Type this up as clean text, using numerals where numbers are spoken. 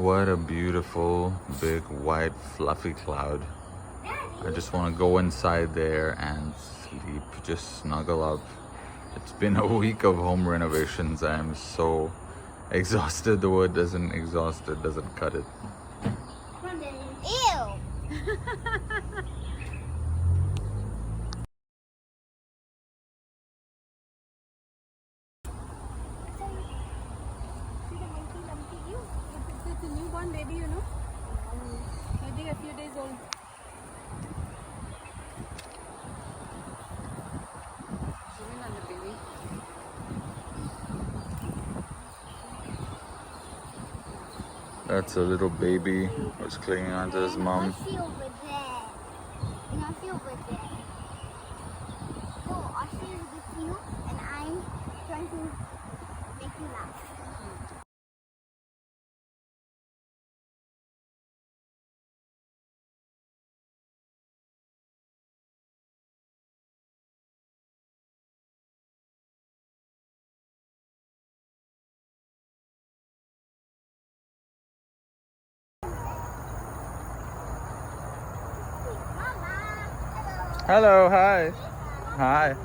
What a beautiful, big, white, fluffy cloud. I just want to go inside there and sleep, just snuggle up. It's been a week of home renovations. I am so exhausted. The word doesn't exhausted, doesn't cut it. Ew! It's a newborn baby, you know. Maybe a few days old. Zoom in on the baby. That's a little baby who's clinging onto his mom. What's over there? What's over there? So, Oscar is with you and I'm trying to make you laugh. Hello, hi. Hi.